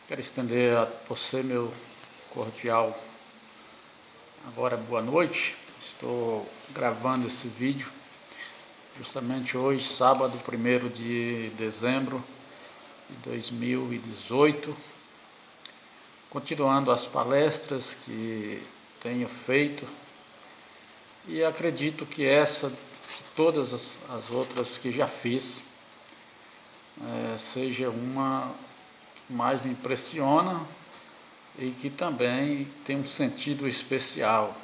Quero estender a você meu cordial agora boa noite. Estou gravando esse vídeo justamente hoje, sábado 1º de dezembro de 2018, continuando as palestras que tenho feito, e acredito que essa, que todas as outras que já fiz, seja uma que mais me impressiona e que também tem um sentido especial,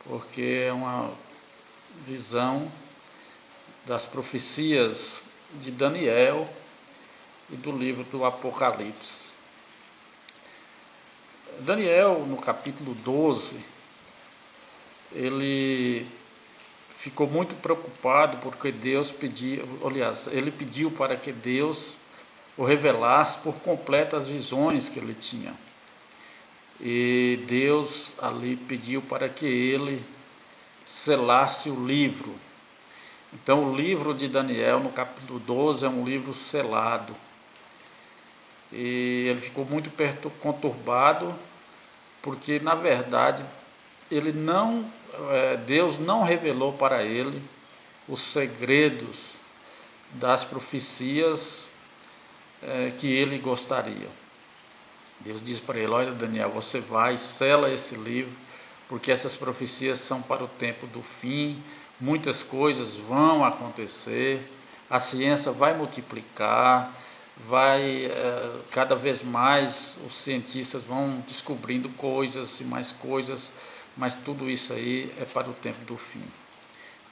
porque é uma visão das profecias de Daniel e do livro do Apocalipse. Daniel, no capítulo 12, ele ficou muito preocupado porque Deus ele pediu para que Deus o revelasse por completo as visões que ele tinha. E Deus ali pediu para que ele selasse o livro. Então o livro de Daniel, no capítulo 12, é um livro selado. E ele ficou muito conturbado, porque na verdade Deus não revelou para ele os segredos das profecias que ele gostaria. Deus disse para ele: olha, Daniel, você vai e sela esse livro, porque essas profecias são para o tempo do fim, muitas coisas vão acontecer, a ciência vai multiplicar, cada vez mais os cientistas vão descobrindo coisas e mais coisas, mas tudo isso aí é para o tempo do fim.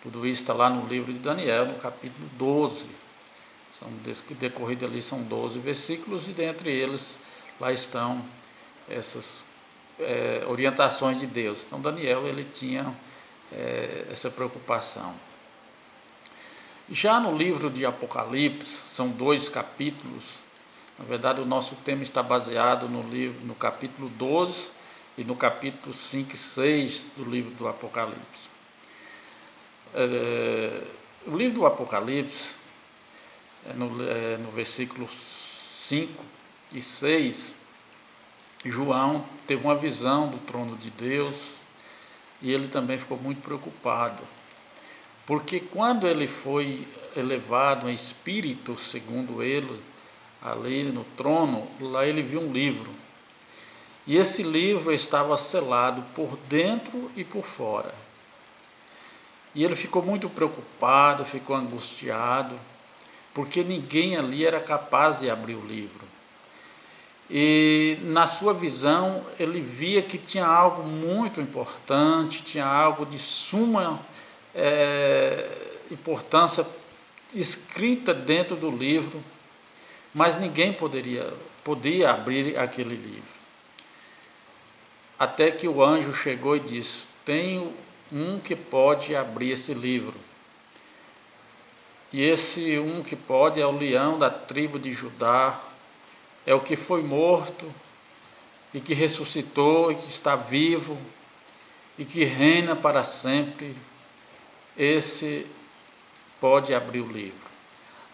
Tudo isso está lá no livro de Daniel, no capítulo 12. Decorrido ali são 12 versículos, e dentre eles lá estão essas orientações de Deus. Então Daniel, ele tinha essa preocupação. Já no livro de Apocalipse, são 2 capítulos. Na verdade, o nosso tema está baseado no capítulo 12 e no capítulo 5 e 6 do livro do Apocalipse. O livro do Apocalipse, no versículo 5 e 6, João teve uma visão do trono de Deus, e ele também ficou muito preocupado, porque quando ele foi elevado em espírito, segundo ele, ali no trono, lá ele viu um livro, e esse livro estava selado por dentro e por fora, e ele ficou muito preocupado, ficou angustiado, porque ninguém ali era capaz de abrir o livro. E na sua visão ele via que tinha algo muito importante, tinha algo de suma importância escrita dentro do livro, mas ninguém podia abrir aquele livro. Até que o anjo chegou e disse: tenho um que pode abrir esse livro. E esse um que pode é o leão da tribo de Judá, é o que foi morto e que ressuscitou e que está vivo e que reina para sempre. Esse pode abrir o livro.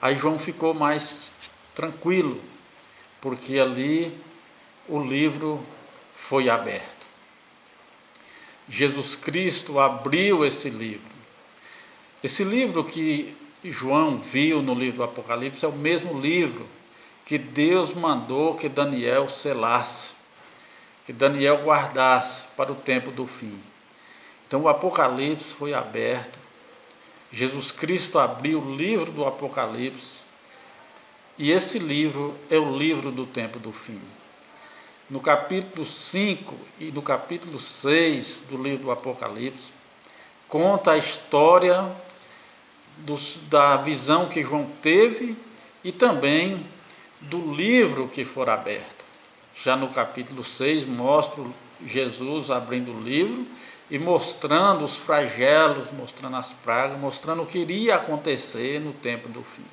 Aí João ficou mais tranquilo, porque ali o livro foi aberto. Jesus Cristo abriu esse livro. Esse livro que João viu no livro do Apocalipse é o mesmo livro que Deus mandou que Daniel selasse, que Daniel guardasse para o tempo do fim. Então o Apocalipse foi aberto, Jesus Cristo abriu o livro do Apocalipse, e esse livro é o livro do tempo do fim. No capítulo 5 e no capítulo 6 do livro do Apocalipse, conta a história da visão que João teve e também do livro que for aberto. Já no capítulo 6 mostra Jesus abrindo o livro e mostrando os flagelos, mostrando as pragas, mostrando o que iria acontecer no tempo do fim.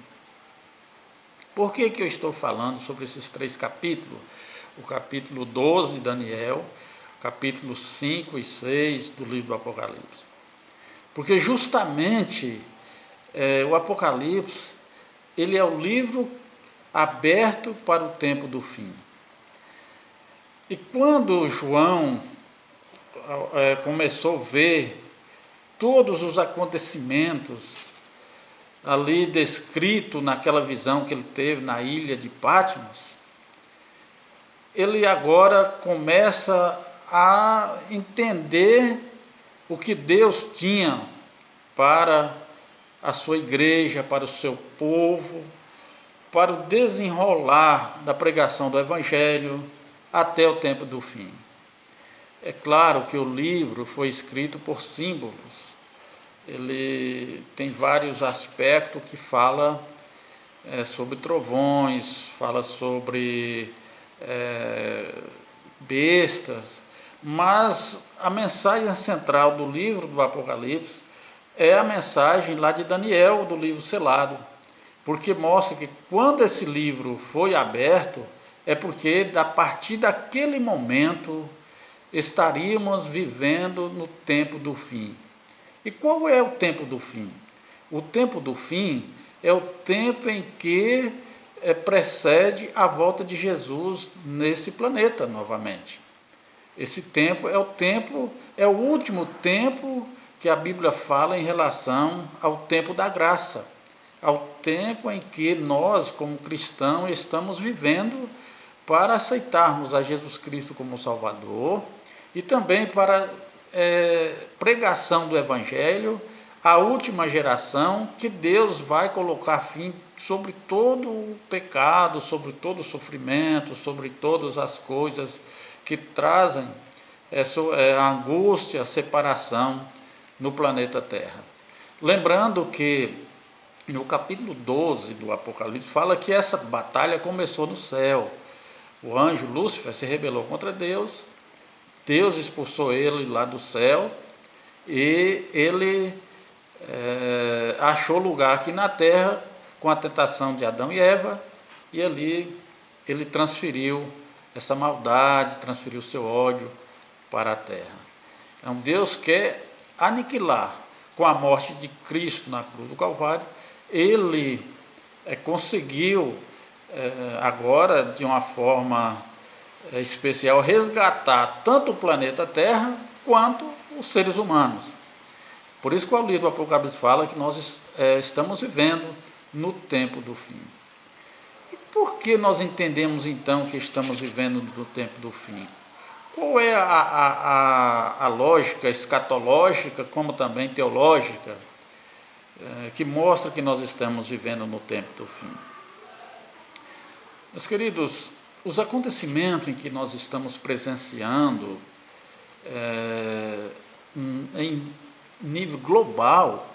Por que eu estou falando sobre esses 3 capítulos? O capítulo 12 de Daniel, capítulo 5 e 6 do livro do Apocalipse. Porque justamente o Apocalipse, ele é o livro aberto para o tempo do fim. E quando João começou a ver todos os acontecimentos ali descrito naquela visão que ele teve na ilha de Patmos, ele agora começa a entender o que Deus tinha para a sua igreja, para o seu povo, para o desenrolar da pregação do Evangelho até o tempo do fim. É claro que o livro foi escrito por símbolos. Ele tem vários aspectos que fala sobre trovões, fala sobre bestas, mas a mensagem central do livro do Apocalipse é a mensagem lá de Daniel, do livro selado, porque mostra que quando esse livro foi aberto, é porque a partir daquele momento estaríamos vivendo no tempo do fim. E qual é o tempo do fim? O tempo do fim é o tempo em que precede a volta de Jesus nesse planeta novamente. Esse tempo, é o último tempo que a Bíblia fala em relação ao tempo da graça, ao tempo em que nós, como cristãos, estamos vivendo para aceitarmos a Jesus Cristo como Salvador e também para pregação do Evangelho, a última geração que Deus vai colocar fim sobre todo o pecado, sobre todo o sofrimento, sobre todas as coisas que trazem a angústia, a separação no planeta Terra. Lembrando que no capítulo 12 do Apocalipse fala que essa batalha começou no céu. O anjo Lúcifer se rebelou contra Deus, Deus expulsou ele lá do céu e ele achou lugar aqui na terra com a tentação de Adão e Eva, e ali ele transferiu essa maldade, transferiu seu ódio para a terra. Então Deus quer aniquilar com a morte de Cristo na cruz do Calvário. Ele conseguiu agora, de uma forma especial, resgatar tanto o planeta Terra quanto os seres humanos. Por isso que o livro do Apocalipse fala que nós estamos vivendo no tempo do fim. E por que nós entendemos então que estamos vivendo no tempo do fim? Qual é a lógica escatológica, como também teológica, que mostra que nós estamos vivendo no tempo do fim? Meus queridos, os acontecimentos em que nós estamos presenciando em nível global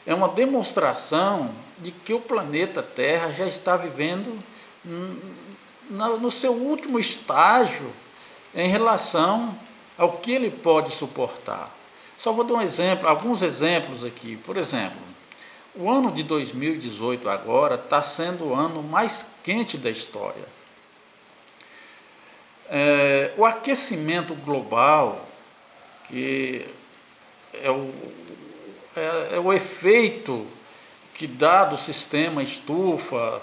é uma demonstração de que o planeta Terra já está vivendo no seu último estágio em relação ao que ele pode suportar. Só vou dar alguns exemplos aqui. Por exemplo, o ano de 2018 agora está sendo o ano mais quente da história. O aquecimento global, que é o efeito que dá do sistema estufa,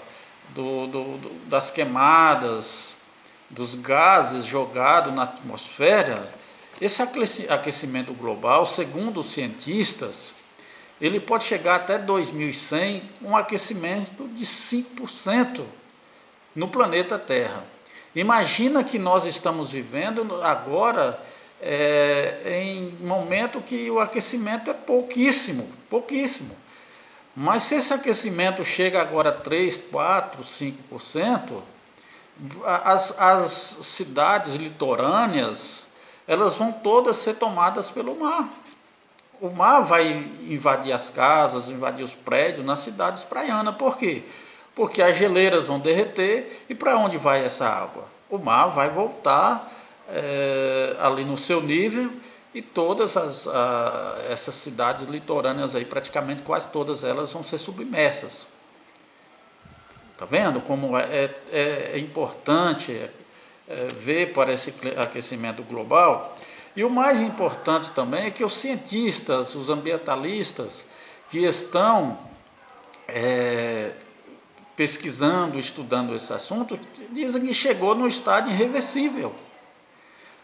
das queimadas, dos gases jogados na atmosfera. Esse aquecimento global, segundo os cientistas, ele pode chegar até 2100, um aquecimento de 5% no planeta Terra. Imagina que nós estamos vivendo agora em um momento que o aquecimento é pouquíssimo. Mas se esse aquecimento chega agora a 3, 4, 5%, as cidades litorâneas, elas vão todas ser tomadas pelo mar. O mar vai invadir as casas, invadir os prédios nas cidades praianas. Por quê? Porque as geleiras vão derreter. E para onde vai essa água? O mar vai voltar ali no seu nível, e todas essas cidades litorâneas aí, praticamente quase todas elas vão ser submersas. Está vendo como é importante ver para esse aquecimento global? E o mais importante também é que os cientistas, os ambientalistas que estão pesquisando, estudando esse assunto, dizem que chegou no estado irreversível.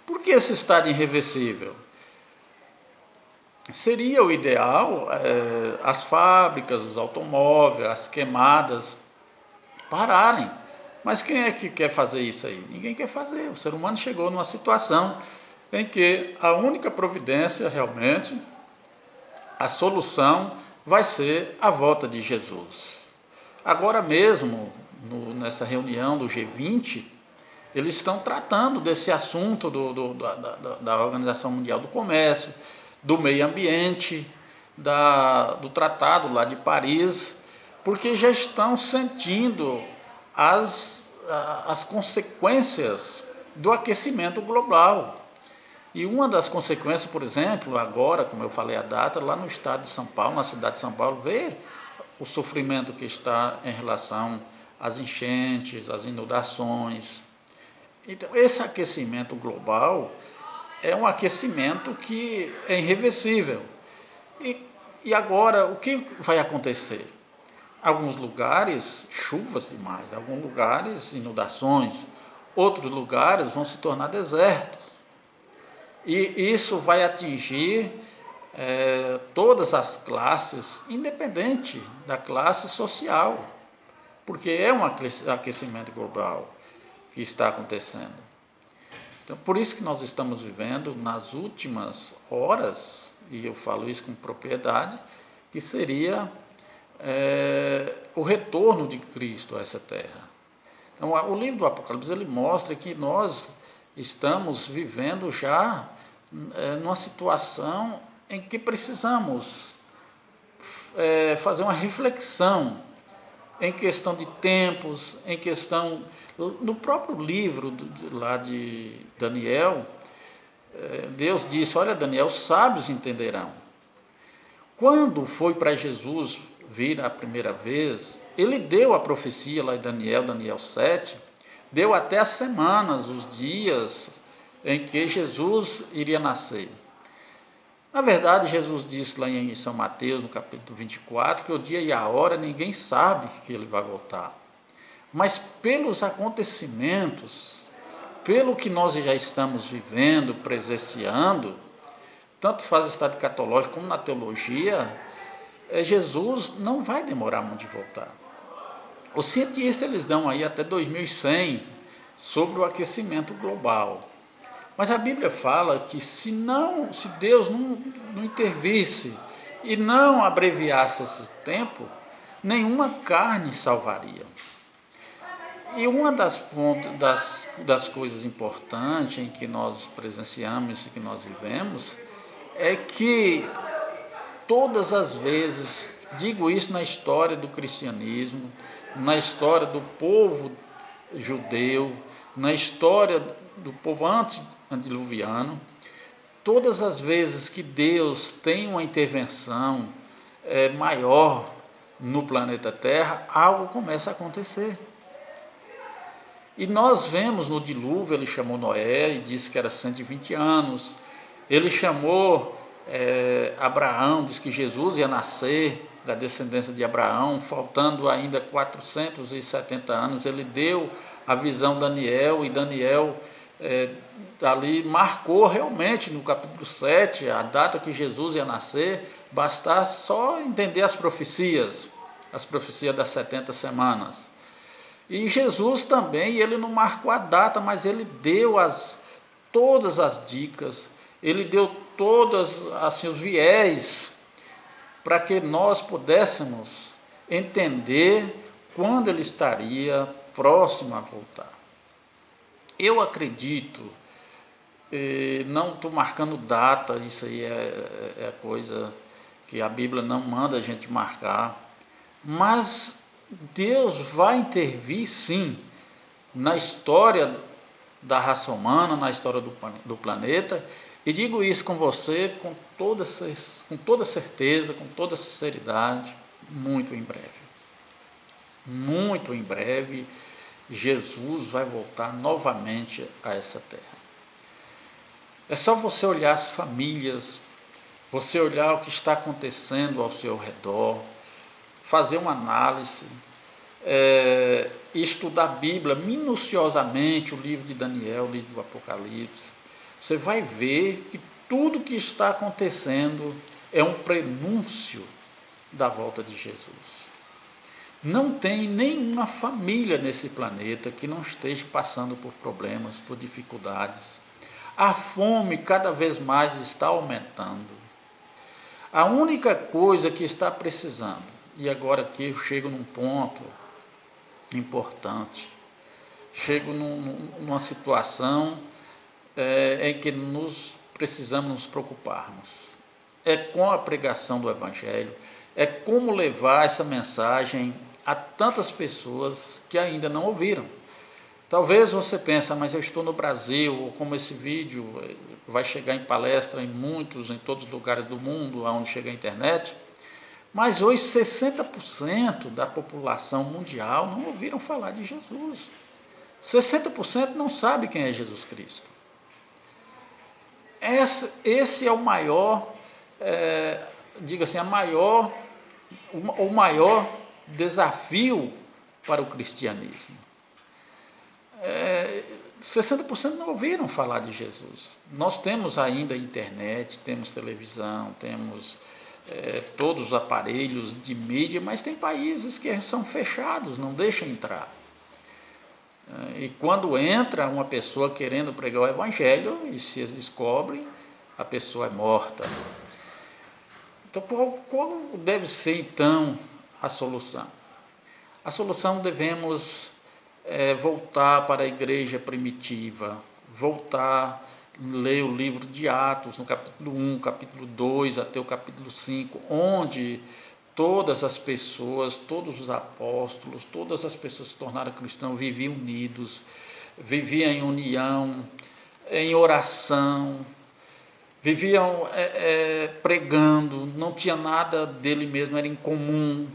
Por que esse estado irreversível? Seria o ideal as fábricas, os automóveis, as queimadas pararem. Mas quem é que quer fazer isso aí? Ninguém quer fazer. O ser humano chegou numa situação em que a única providência realmente, a solução vai ser a volta de Jesus. Agora mesmo, nessa reunião do G20, eles estão tratando desse assunto da Organização Mundial do Comércio, do meio ambiente, do tratado lá de Paris, porque já estão sentindo as consequências do aquecimento global. E uma das consequências, por exemplo, agora, como eu falei a data, lá no estado de São Paulo, na cidade de São Paulo, vê o sofrimento que está em relação às enchentes, às inundações. Então, esse aquecimento global é um aquecimento que é irreversível. E agora, o que vai acontecer? Alguns lugares, chuvas demais, alguns lugares, inundações, outros lugares vão se tornar desertos. E isso vai atingir todas as classes, independente da classe social, porque é um aquecimento global que está acontecendo. Então, por isso que nós estamos vivendo nas últimas horas, e eu falo isso com propriedade, que seria o retorno de Cristo a essa terra. Então, o livro do Apocalipse ele mostra que nós estamos vivendo já numa situação em que precisamos fazer uma reflexão em questão de tempos, em questão... No próprio livro lá de Daniel, Deus disse, olha Daniel, os sábios entenderão. Quando foi para Jesus vir a primeira vez, ele deu a profecia lá em Daniel 7, deu até as semanas, os dias em que Jesus iria nascer. Na verdade, Jesus disse lá em São Mateus, no capítulo 24, que o dia e a hora ninguém sabe que ele vai voltar. Mas pelos acontecimentos, pelo que nós já estamos vivendo, presenciando, tanto faz o estado catológico como na teologia, Jesus não vai demorar muito de voltar. Os cientistas eles dão aí até 2100 sobre o aquecimento global. Mas a Bíblia fala que se Deus não intervisse e não abreviasse esse tempo, nenhuma carne salvaria. E uma das coisas importantes em que nós presenciamos e que nós vivemos é que todas as vezes, digo isso na história do cristianismo, na história do povo judeu, na história do povo antediluviano, todas as vezes que Deus tem uma intervenção maior no planeta Terra, algo começa a acontecer. E nós vemos no dilúvio, ele chamou Noé e disse que era 120 anos. Ele chamou Abraão, disse que Jesus ia nascer da descendência de Abraão, faltando ainda 470 anos. Ele deu a visão a Daniel, e Daniel ali marcou realmente no capítulo 7 a data que Jesus ia nascer, bastasse só entender as profecias das 70 semanas. E Jesus também, ele não marcou a data, mas ele deu todas as dicas, ele deu todos assim, os viés para que nós pudéssemos entender quando ele estaria próximo a voltar. Eu acredito, não estou marcando data, isso aí é coisa que a Bíblia não manda a gente marcar, mas Deus vai intervir sim na história da raça humana, na história do planeta, e digo isso com você com toda certeza, com toda sinceridade, muito em breve, Jesus vai voltar novamente a essa terra. É só você olhar as famílias, você olhar o que está acontecendo ao seu redor, fazer uma análise, estudar a Bíblia minuciosamente, o livro de Daniel, o livro do Apocalipse, você vai ver que tudo que está acontecendo é um prenúncio da volta de Jesus. Não tem nenhuma família nesse planeta que não esteja passando por problemas, por dificuldades. A fome cada vez mais está aumentando. A única coisa que está precisando, e agora aqui eu chego num ponto importante, chego numa situação em que precisamos nos preocuparmos. É com a pregação do Evangelho, é como levar essa mensagem a tantas pessoas que ainda não ouviram. Talvez você pense, mas eu estou no Brasil, ou como esse vídeo vai chegar em palestra em todos os lugares do mundo, onde chega a internet, mas hoje 60% da população mundial não ouviram falar de Jesus. 60% não sabe quem é Jesus Cristo. Esse é o maior, diga assim, o maior desafio para o cristianismo. 60% não ouviram falar de Jesus. Nós temos ainda internet, temos televisão, temos todos os aparelhos de mídia, mas tem países que são fechados, não deixam entrar. E quando entra uma pessoa querendo pregar o Evangelho, e se eles descobrem, a pessoa é morta. Então, qual deve ser, então, a solução? A solução devemos voltar para a igreja primitiva, voltar, ler o livro de Atos, no capítulo 1, capítulo 2, até o capítulo 5, onde todas as pessoas, todos os apóstolos, todas as pessoas que se tornaram cristãos viviam unidos, viviam em união, em oração, viviam pregando, não tinha nada dele mesmo, era em comum.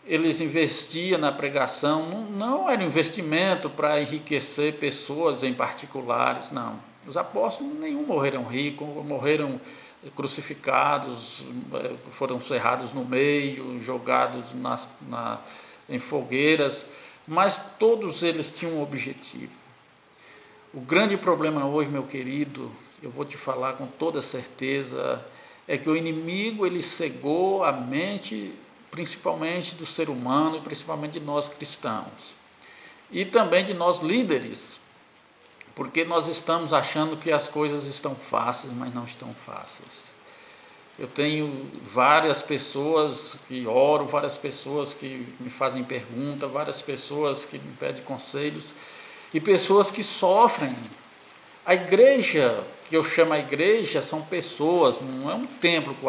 Eles investiam na pregação, não era investimento para enriquecer pessoas em particulares, não. Os apóstolos nenhum morreram ricos, morreram crucificados, foram cerrados no meio, jogados em fogueiras, mas todos eles tinham um objetivo. O grande problema hoje, meu querido, eu vou te falar com toda certeza, é que o inimigo ele cegou a mente, principalmente do ser humano e principalmente de nós cristãos. E também de nós líderes, porque nós estamos achando que as coisas estão fáceis, mas não estão fáceis. Eu tenho várias pessoas que oram, várias pessoas que me fazem perguntas, várias pessoas que me pedem conselhos e pessoas que sofrem. A igreja, que eu chamo a igreja, são pessoas, não é um templo com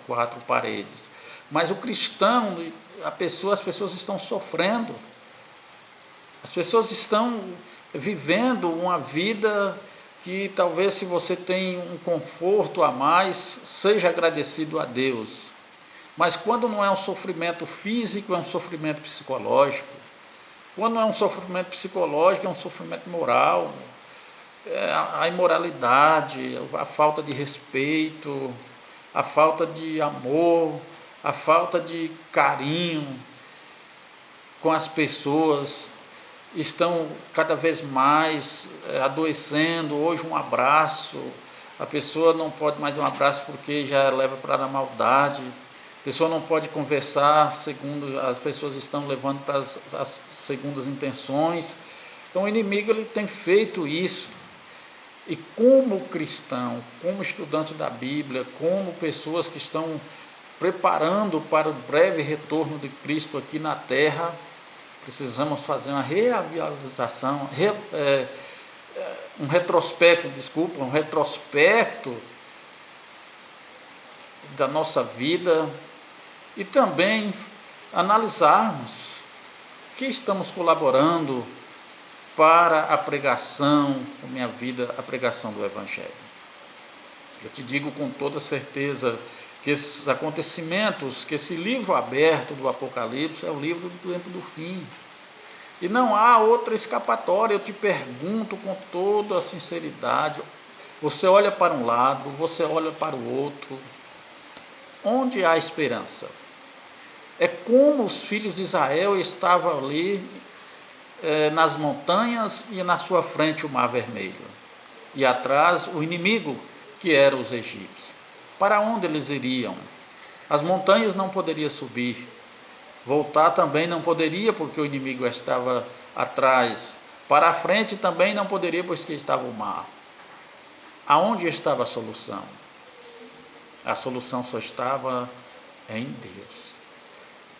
quatro paredes. Mas o cristão, as pessoas estão sofrendo. As pessoas estão vivendo uma vida que talvez, se você tem um conforto a mais, seja agradecido a Deus. Mas quando não é um sofrimento físico, é um sofrimento psicológico. Quando não é um sofrimento psicológico, é um sofrimento moral. A imoralidade, a falta de respeito, a falta de amor, a falta de carinho com as pessoas, estão cada vez mais adoecendo. Hoje um abraço, a pessoa não pode mais dar um abraço porque já leva para a maldade, a pessoa não pode conversar segundo as pessoas estão levando para as segundas intenções. Então o inimigo ele tem feito isso. E como cristão, como estudante da Bíblia, como pessoas que estão preparando para o breve retorno de Cristo aqui na terra, precisamos fazer uma reavaliação, um retrospecto da nossa vida e também analisarmos que estamos colaborando para a pregação, a minha vida, a pregação do Evangelho. Eu te digo com toda certeza que esses acontecimentos, que esse livro aberto do Apocalipse é o livro do tempo do fim. E não há outra escapatória. Eu te pergunto com toda a sinceridade, você olha para um lado, você olha para o outro, onde há esperança? É como os filhos de Israel estavam ali nas montanhas e na sua frente o Mar Vermelho. e atrás o inimigo, que eram os egípcios. Para onde eles iriam? As montanhas não poderiam subir, voltar também não poderia, porque o inimigo estava atrás. Para a frente também não poderia, pois que estava o mar. Aonde estava a solução? A solução só estava em Deus.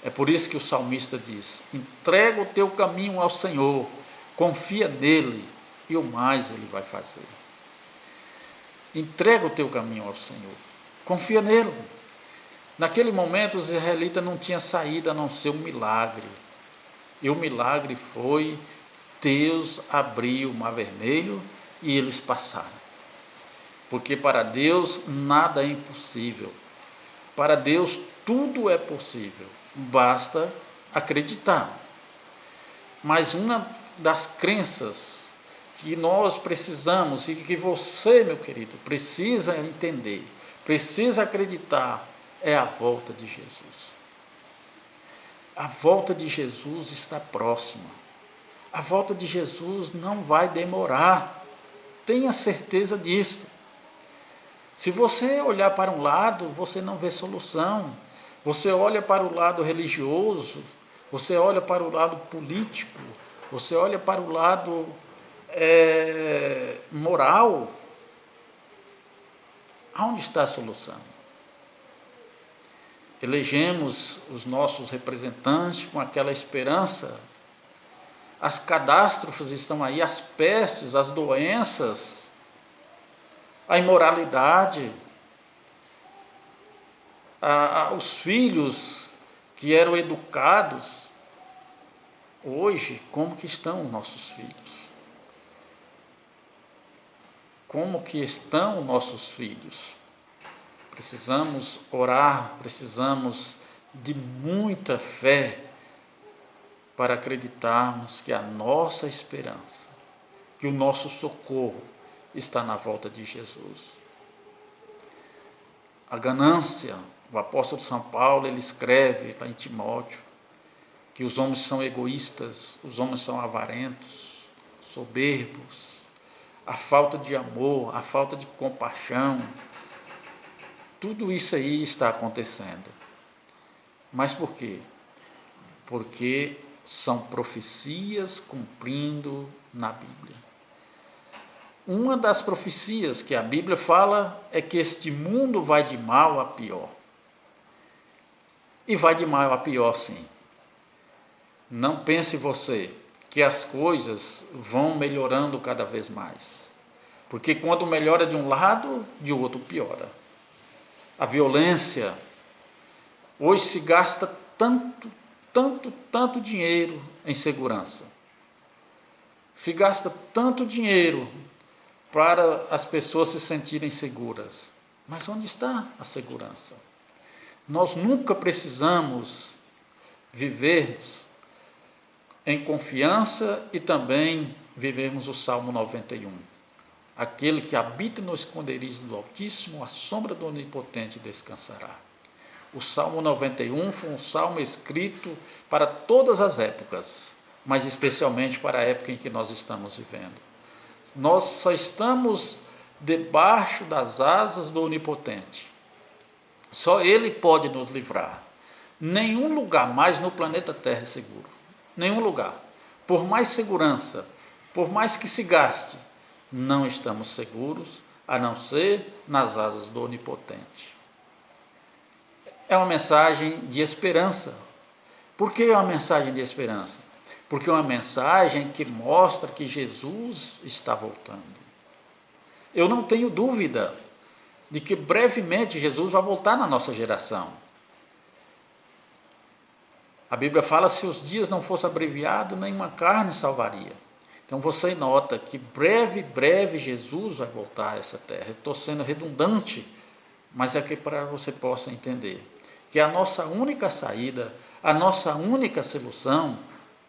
É por isso que o salmista diz: entrega o teu caminho ao Senhor, confia nele e o mais ele vai fazer. Entrega o teu caminho ao Senhor, confia nele. Naquele momento os israelitas não tinham saída a não ser um milagre. E o milagre foi Deus abrir o mar vermelho e eles passaram. Porque para Deus nada é impossível. Para Deus tudo é possível. Basta acreditar. Mas uma das crenças que nós precisamos e que você, meu querido, precisa entender, precisa acreditar, é a volta de Jesus. A volta de Jesus está próxima. A volta de Jesus não vai demorar. Tenha certeza disso. Se você olhar para um lado, você não vê solução. Você olha para o lado religioso, você olha para o lado político, você olha para o lado moral. Aonde está a solução? Elegemos os nossos representantes com aquela esperança. As catástrofes estão aí, as pestes, as doenças, a imoralidade, os filhos que eram educados. Hoje, como que estão os nossos filhos? Como que estão os nossos filhos? Precisamos orar, precisamos de muita fé para acreditarmos que a nossa esperança, que o nosso socorro está na volta de Jesus. A ganância, o apóstolo São Paulo, ele escreve lá em Timóteo, que os homens são egoístas, os homens são avarentos, soberbos, a falta de amor, a falta de compaixão, tudo isso aí está acontecendo. Mas por quê? Porque são profecias cumprindo na Bíblia. Uma das profecias que a Bíblia fala é que este mundo vai de mal a pior. E vai de mal a pior, sim. Não pense você que as coisas vão melhorando cada vez mais. Porque quando melhora de um lado, de outro piora. A violência, hoje se gasta tanto dinheiro em segurança. Se gasta tanto dinheiro para as pessoas se sentirem seguras. Mas onde está a segurança? Nós nunca precisamos vivermos em confiança e também vivermos o Salmo 91. Aquele que habita no esconderijo do Altíssimo, à sombra do Onipotente descansará. O Salmo 91 foi um salmo escrito para todas as épocas, mas especialmente para a época em que nós estamos vivendo. Nós só estamos debaixo das asas do Onipotente. Só Ele pode nos livrar. Nenhum lugar mais no planeta Terra é seguro. Nenhum lugar. Por mais segurança, por mais que se gaste, não estamos seguros, a não ser nas asas do Onipotente. É uma mensagem de esperança. Por que é uma mensagem de esperança? Porque é uma mensagem que mostra que Jesus está voltando. Eu não tenho dúvida de que brevemente Jesus vai voltar na nossa geração. A Bíblia fala: se os dias não fossem abreviados, nenhuma carne salvaria. Então você nota que breve Jesus vai voltar a essa terra. Estou sendo redundante, mas é que para você possa entender que a nossa única saída, a nossa única solução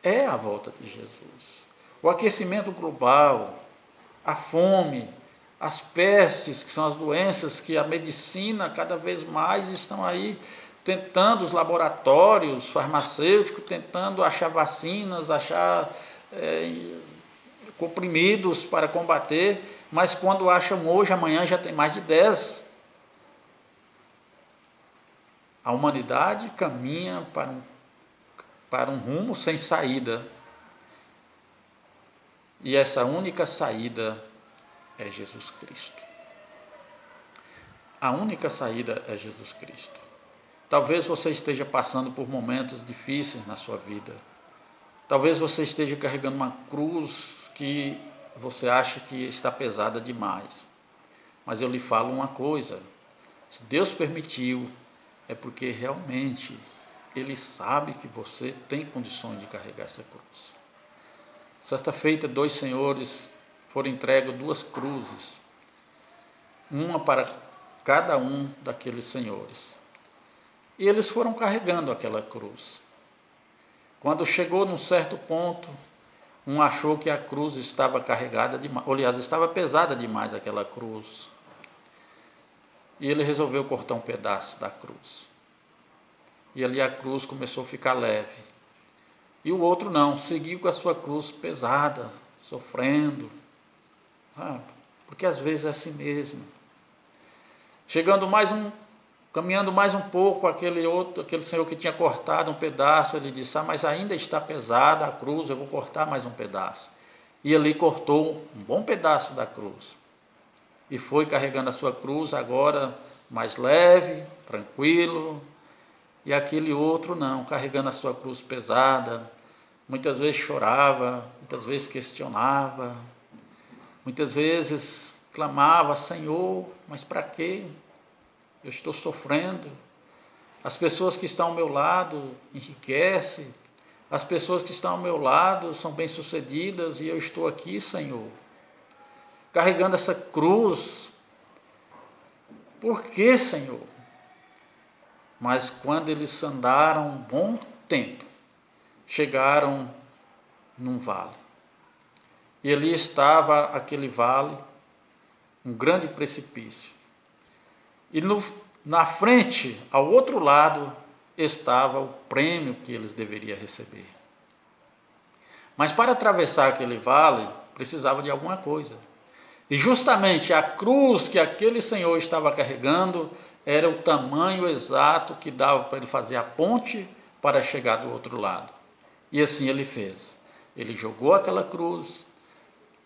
é a volta de Jesus. O aquecimento global, a fome, as pestes, que são as doenças que a medicina cada vez mais estão aí tentando, os laboratórios farmacêuticos tentando achar vacinas, achar comprimidos para combater, mas quando acham hoje, amanhã já tem mais de 10. A humanidade caminha para um rumo sem saída. E essa única saída é Jesus Cristo. A única saída é Jesus Cristo. Talvez você esteja passando por momentos difíceis na sua vida. Talvez você esteja carregando uma cruz que você acha que está pesada demais. Mas eu lhe falo uma coisa: se Deus permitiu, é porque realmente Ele sabe que você tem condições de carregar essa cruz. Certa feita, 2 senhores foram entregues 2 cruzes, uma para cada um daqueles senhores. E eles foram carregando aquela cruz. Quando chegou num certo ponto, um achou que a cruz estava carregada demais, aliás, estava pesada demais aquela cruz. E ele resolveu cortar um pedaço da cruz. E ali a cruz começou a ficar leve. E o outro não, seguiu com a sua cruz pesada, sofrendo, sabe? Porque às vezes é assim mesmo. Caminhando mais um pouco, aquele senhor que tinha cortado um pedaço, ele disse: mas ainda está pesada a cruz, eu vou cortar mais um pedaço. E ali cortou um bom pedaço da cruz. E foi carregando a sua cruz agora mais leve, tranquilo. E aquele outro não, carregando a sua cruz pesada, muitas vezes chorava, muitas vezes questionava, muitas vezes clamava: Senhor, mas para quê? Eu estou sofrendo. As pessoas que estão ao meu lado enriquecem, as pessoas que estão ao meu lado são bem-sucedidas e eu estou aqui, Senhor, carregando essa cruz. Por que, Senhor? Mas quando eles andaram um bom tempo, chegaram num vale. E ali estava aquele vale, um grande precipício. E na frente, ao outro lado, estava o prêmio que eles deveriam receber. Mas para atravessar aquele vale, precisava de alguma coisa. E justamente a cruz que aquele senhor estava carregando era o tamanho exato que dava para ele fazer a ponte para chegar do outro lado. E assim ele fez. Ele jogou aquela cruz,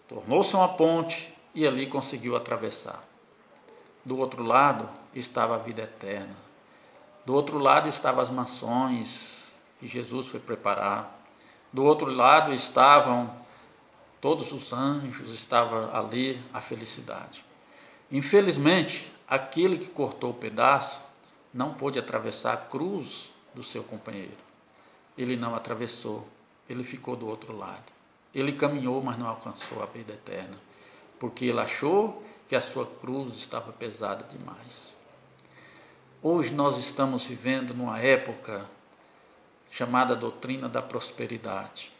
tornou-se uma ponte e ali conseguiu atravessar. Do outro lado estava a vida eterna. Do outro lado estavam as mansões que Jesus foi preparar. Do outro lado estavam todos os anjos, estava ali a felicidade. Infelizmente, aquele que cortou o pedaço não pôde atravessar a cruz do seu companheiro. Ele não atravessou, ele ficou do outro lado. Ele caminhou, mas não alcançou a vida eterna, porque ele achou que a sua cruz estava pesada demais. Hoje nós estamos vivendo numa época chamada doutrina da prosperidade.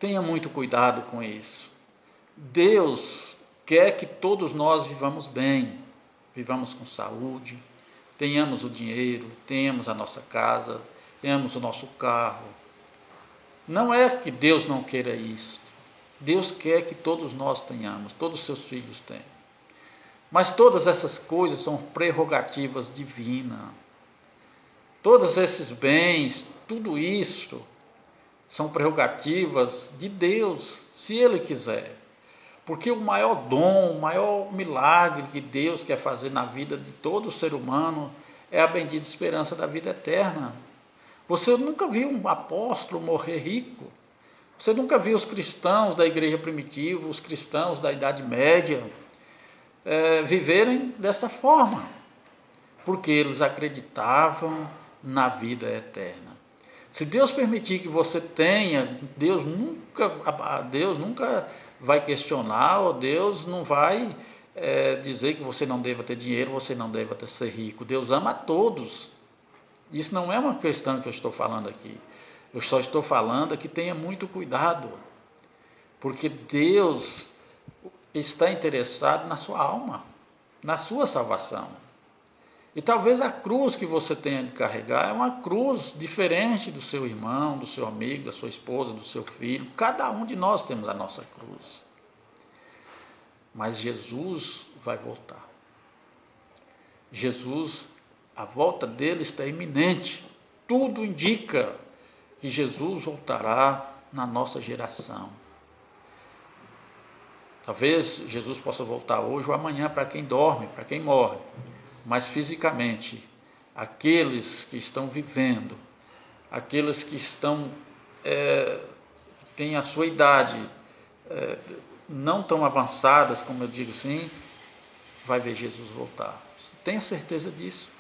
Tenha muito cuidado com isso. Deus quer que todos nós vivamos bem, vivamos com saúde, tenhamos o dinheiro, tenhamos a nossa casa, tenhamos o nosso carro. Não é que Deus não queira isso. Deus quer que todos nós tenhamos, todos os seus filhos têm. Mas todas essas coisas são prerrogativas divinas. Todos esses bens, tudo isso, são prerrogativas de Deus, se Ele quiser. Porque o maior dom, o maior milagre que Deus quer fazer na vida de todo ser humano é a bendita esperança da vida eterna. Você nunca viu um apóstolo morrer rico. Você nunca viu os cristãos da igreja primitiva, os cristãos da Idade Média, viverem dessa forma. Porque eles acreditavam na vida eterna. Se Deus permitir que você tenha, Deus nunca vai questionar, ou Deus não vai dizer que você não deva ter dinheiro, você não deva ser rico. Deus ama a todos. Isso não é uma questão que eu estou falando aqui. Eu só estou falando que tenha muito cuidado, porque Deus está interessado na sua alma, na sua salvação. E talvez a cruz que você tenha de carregar é uma cruz diferente do seu irmão, do seu amigo, da sua esposa, do seu filho. Cada um de nós temos a nossa cruz. mas Jesus vai voltar. Jesus, a volta dele está iminente. Tudo indica que Jesus voltará na nossa geração. Talvez Jesus possa voltar hoje ou amanhã para quem dorme, para quem morre, mas fisicamente, aqueles que estão vivendo, aqueles que têm a sua idade não tão avançadas, como eu digo assim, vai ver Jesus voltar. Tenha certeza disso.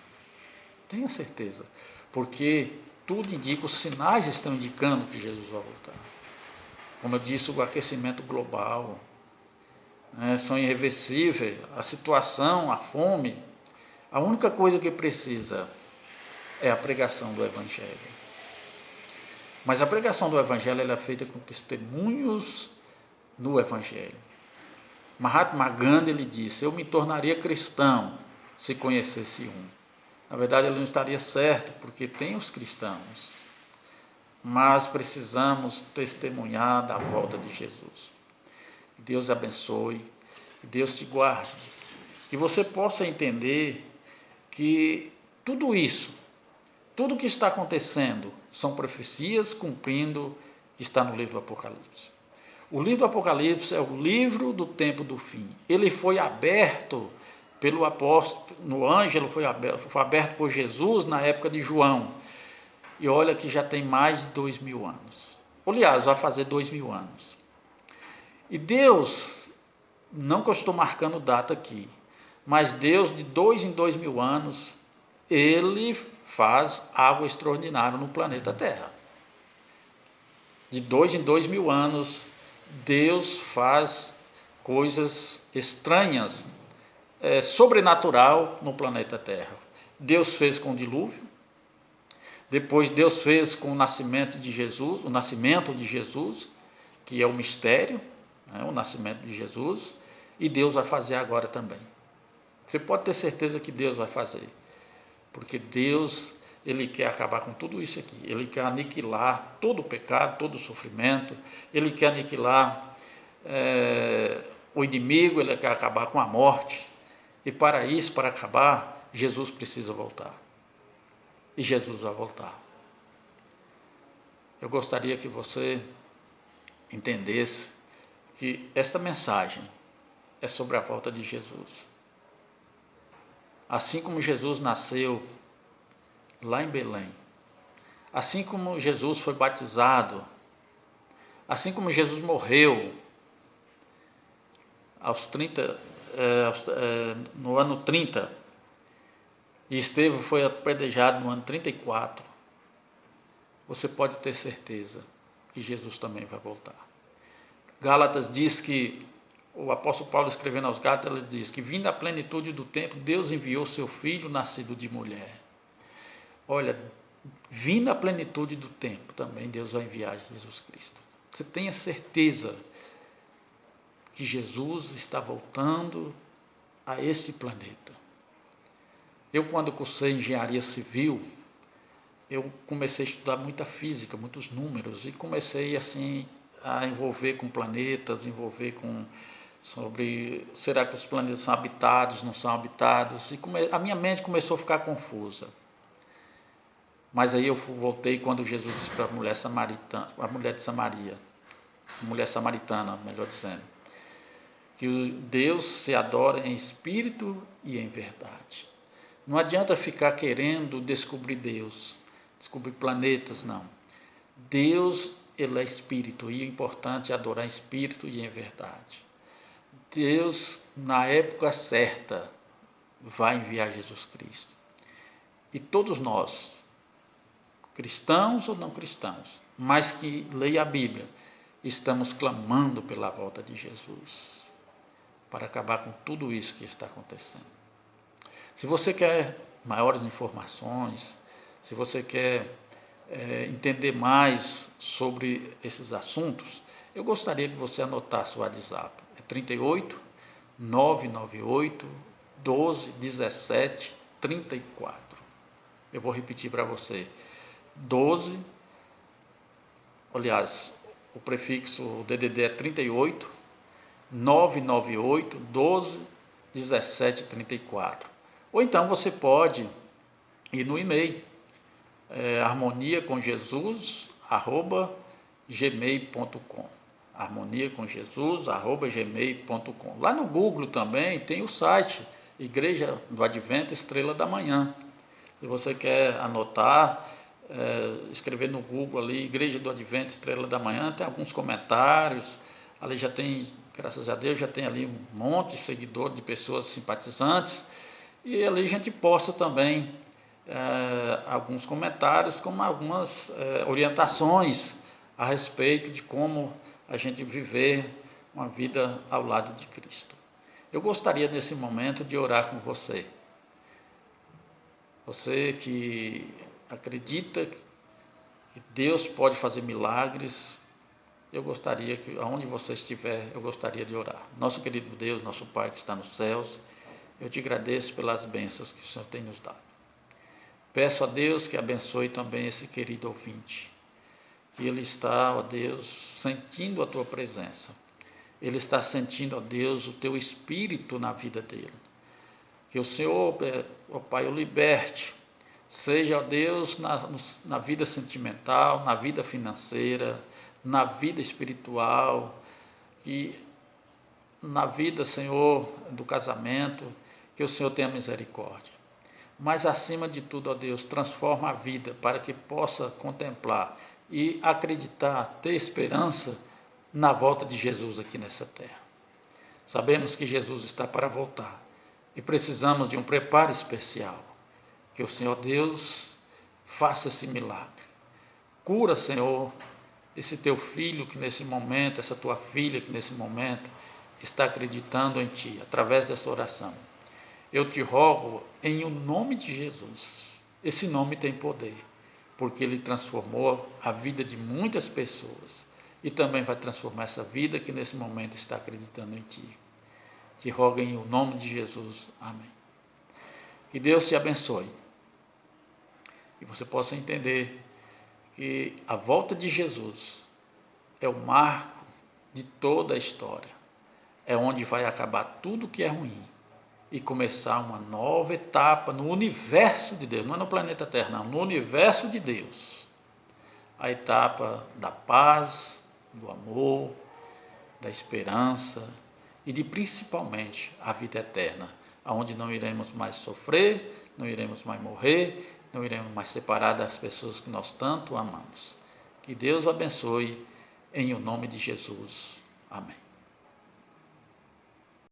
Tenha certeza. Porque tudo indica, os sinais estão indicando que Jesus vai voltar. Como eu disse, o aquecimento global, são irreversíveis, a situação, a fome. A única coisa que precisa é a pregação do Evangelho. Mas a pregação do Evangelho ela é feita com testemunhos no Evangelho. Mahatma Gandhi ele disse: eu me tornaria cristão se conhecesse um. Na verdade ele não estaria certo, porque tem os cristãos, mas precisamos testemunhar da volta de Jesus. Deus abençoe, Deus te guarde, que você possa entender que tudo isso, tudo que está acontecendo são profecias cumprindo que está no livro do Apocalipse. O livro do Apocalipse é o livro do tempo do fim. Ele foi aberto pelo apóstolo, no ângelo foi aberto por Jesus na época de João. E olha que já tem mais de 2000 anos. Aliás, vai fazer 2000 anos. E Deus, não que eu estou marcando data aqui, mas Deus de 2 em 2000 anos, Ele faz algo extraordinário no planeta Terra. De 2 em 2000 anos, Deus faz coisas estranhas, sobrenatural no planeta Terra. Deus fez com o dilúvio, depois Deus fez com o nascimento de Jesus, que é o mistério, o nascimento de Jesus, e Deus vai fazer agora também. Você pode ter certeza que Deus vai fazer, porque Deus, Ele quer acabar com tudo isso aqui. Ele quer aniquilar todo o pecado, todo o sofrimento. Ele quer aniquilar o inimigo. Ele quer acabar com a morte. E para isso, para acabar, Jesus precisa voltar. E Jesus vai voltar. Eu gostaria que você entendesse que esta mensagem é sobre a volta de Jesus. Assim como Jesus nasceu lá em Belém, assim como Jesus foi batizado, assim como Jesus morreu no ano 30, e Estevão foi apedrejado no ano 34, você pode ter certeza que Jesus também vai voltar. Gálatas diz que, o apóstolo Paulo escrevendo aos Gálatas, ele diz que vindo a plenitude do tempo, Deus enviou seu Filho nascido de mulher. Olha, vindo a plenitude do tempo, também Deus vai enviar Jesus Cristo. Você tenha certeza que Jesus está voltando a esse planeta. Eu, quando cursei engenharia civil, eu comecei a estudar muita física, muitos números, e comecei assim a envolver com planetas, sobre será que os planetas são habitados, não são habitados, e a minha mente começou a ficar confusa. Mas aí eu voltei quando Jesus disse para a mulher samaritana, melhor dizendo, que Deus se adora em espírito e em verdade. Não adianta ficar querendo descobrir Deus, descobrir planetas, não. Deus, Ele é espírito, e o importante é adorar em espírito e em verdade. Deus, na época certa, vai enviar Jesus Cristo. E todos nós, cristãos ou não cristãos, mas que leia a Bíblia, estamos clamando pela volta de Jesus, para acabar com tudo isso que está acontecendo. Se você quer maiores informações, se você quer entender mais sobre esses assuntos, eu gostaria que você anotasse o WhatsApp. É 38 998 12 17 34. Eu vou repetir para você. 12, aliás, o prefixo, o DDD é 38 998 12 17 34. Ou então você pode ir no e-mail harmoniacomjesus@gmail.com, harmoniacomjesus@gmail.com. Lá no Google também tem o site Igreja do Advento Estrela da Manhã. Se você quer anotar, escrever no Google ali, Igreja do Advento Estrela da Manhã, tem alguns comentários, ali já tem, graças a Deus, já tem ali um monte de seguidores, de pessoas simpatizantes, e ali a gente posta também alguns comentários, como algumas orientações a respeito de como a gente viver uma vida ao lado de Cristo. Eu gostaria nesse momento de orar com você. Você que acredita que Deus pode fazer milagres, eu gostaria que, aonde você estiver, eu gostaria de orar. Nosso querido Deus, nosso Pai que está nos céus, eu te agradeço pelas bênçãos que o Senhor tem nos dado. Peço a Deus que abençoe também esse querido ouvinte, que ele está, ó Deus, sentindo a tua presença. Ele está sentindo, ó Deus, o teu espírito na vida dele. Que o Senhor, ó Pai, o liberte, seja, ó Deus, na vida sentimental, na vida financeira, na vida espiritual, e na vida, Senhor, do casamento, que o Senhor tenha misericórdia. Mas, acima de tudo, ó Deus, transforma a vida para que possa contemplar e acreditar, ter esperança na volta de Jesus aqui nessa terra. Sabemos que Jesus está para voltar e precisamos de um preparo especial. Que o Senhor Deus faça esse milagre. Cura, Senhor, esse teu filho que nesse momento, essa tua filha que nesse momento está acreditando em Ti, através dessa oração. Eu te rogo em o nome de Jesus. Esse nome tem poder, porque ele transformou a vida de muitas pessoas e também vai transformar essa vida que nesse momento está acreditando em Ti. Te rogo em o nome de Jesus. Amém. Que Deus te abençoe. E você possa entender que a volta de Jesus é o marco de toda a história. É onde vai acabar tudo que é ruim e começar uma nova etapa no universo de Deus. Não é no planeta Terra, não, no universo de Deus. A etapa da paz, do amor, da esperança e de principalmente a vida eterna, onde não iremos mais sofrer, não iremos mais morrer, não iremos mais separar das pessoas que nós tanto amamos. Que Deus o abençoe em o nome de Jesus. Amém.